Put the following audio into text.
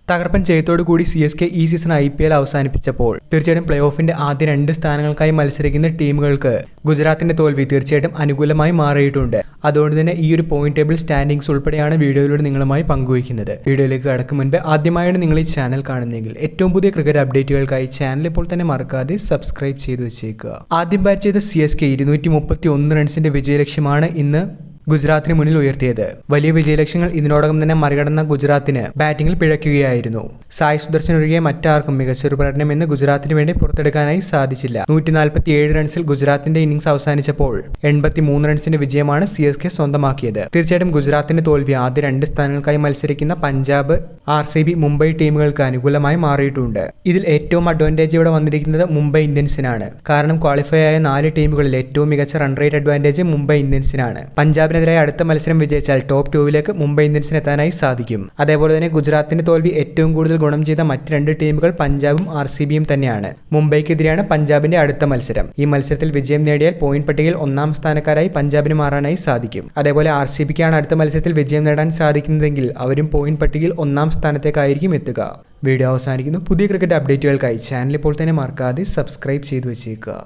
തകർപ്പൻ ജയത്തോടു കൂടി CSK ഈ സീസൺ IPL അവസാനിപ്പിച്ചപ്പോൾ തീർച്ചയായിട്ടും പ്ലേ ഓഫിന്റെ ആദ്യ 2 സ്ഥാനങ്ങൾക്കായി മത്സരിക്കുന്ന ടീമുകൾക്ക് ഗുജറാത്തിന്റെ തോൽവി തീർച്ചയായിട്ടും അനുകൂലമായി മാറിയിട്ടുണ്ട്. അതുകൊണ്ട് തന്നെ ഈ ഒരു പോയിന്റ് ടേബിൾ സ്റ്റാൻഡിംഗ്സ് ഉൾപ്പെടെയാണ് വീഡിയോയിലൂടെ നിങ്ങളുമായി പങ്കുവയ്ക്കുന്നത്. വീഡിയോയിലേക്ക് കടക്കും മുൻപ് ആദ്യമായാണ് നിങ്ങൾ ഈ ചാനൽ കാണുന്നതെങ്കിൽ ഏറ്റവും പുതിയ ക്രിക്കറ്റ് അപ്ഡേറ്റുകൾക്കായി ചാനൽ ഇപ്പോൾ തന്നെ മറക്കാതെ സബ്സ്ക്രൈബ് ചെയ്തു വെച്ചേക്കുക. ആദ്യം ബാറ്റ് ചെയ്ത CSK 231 റൺസിന്റെ വിജയലക്ഷ്യമാണ് ഇന്ന് ഗുജറാത്തിന് മുന്നിൽ ഉയർത്തിയത്. വലിയ വിജയലക്ഷ്യങ്ങൾ ഇതിനോടകം തന്നെ മറികടന്ന ഗുജറാത്തിന് ബാറ്റിംഗിൽ പിഴയ്ക്കുകയായിരുന്നു. സായ് സുദർശൻ ഒഴികെ മറ്റാർക്കും മികച്ചൊരു പ്രകടനം ഇന്ന് ഗുജറാത്തിന് വേണ്ടി പുറത്തെടുക്കാനായി സാധിച്ചില്ല. 147 റൺസിൽ ഗുജറാത്തിന്റെ ഇന്നിംഗ്സ് അവസാനിച്ചപ്പോൾ 83 റൺസിന്റെ വിജയമാണ് CSK സ്വന്തമാക്കിയത്. തീർച്ചയായിട്ടും ഗുജറാത്തിന്റെ തോൽവി ആദ്യ 2 സ്ഥാനങ്ങൾക്കായി മത്സരിക്കുന്ന പഞ്ചാബ്, RCB, മുംബൈ ടീമുകൾക്ക് അനുകൂലമായി മാറിയിട്ടുണ്ട്. ഇതിൽ ഏറ്റവും അഡ്വാൻറ്റേജ് ഇവിടെ വന്നിരിക്കുന്നത് മുംബൈ ഇന്ത്യൻസിനാണ്. കാരണം ക്വാളിഫൈ ആയ 4 ടീമുകളിൽ ഏറ്റവും മികച്ച റൺ റേറ്റ് അഡ്വാൻറ്റേജ് മുംബൈ ഇന്ത്യൻസിനാണ്. പഞ്ചാബിനെതിരായ അടുത്ത മത്സരം വിജയിച്ചാൽ ടോപ്പ് 2 മുംബൈ ഇന്ത്യൻസിന് എത്താനായി സാധിക്കും. അതേപോലെ തന്നെ ഗുജറാത്തിന്റെ തോൽവി ഏറ്റവും കൂടുതൽ ഗുണം ചെയ്ത മറ്റ് 2 ടീമുകൾ പഞ്ചാബും RCBയും തന്നെയാണ്. മുംബൈക്കെതിരെയാണ് പഞ്ചാബിന്റെ അടുത്ത മത്സരം. ഈ മത്സരത്തിൽ വിജയം നേടിയാൽ പോയിന്റ് പട്ടികയിൽ 1-ാം സ്ഥാനക്കാരായി പഞ്ചാബിന് മാറാനായി സാധിക്കും. അതേപോലെ RCBക്കാണ് അടുത്ത മത്സരത്തിൽ വിജയം നേടാൻ സാധിക്കുന്നതെങ്കിൽ അവരും പോയിന്റ് പട്ടികയിൽ 1-ാം സ്ഥാനത്തേക്കായിരിക്കും എത്തുക. വീഡിയോ അവസാനിക്കുന്നു. പുതിയ ക്രിക്കറ്റ് അപ്ഡേറ്റുകൾക്കായി ചാനൽ ഇപ്പോൾ തന്നെ മറക്കാതെ സബ്സ്ക്രൈബ് ചെയ്തു വെച്ചേക്കുക.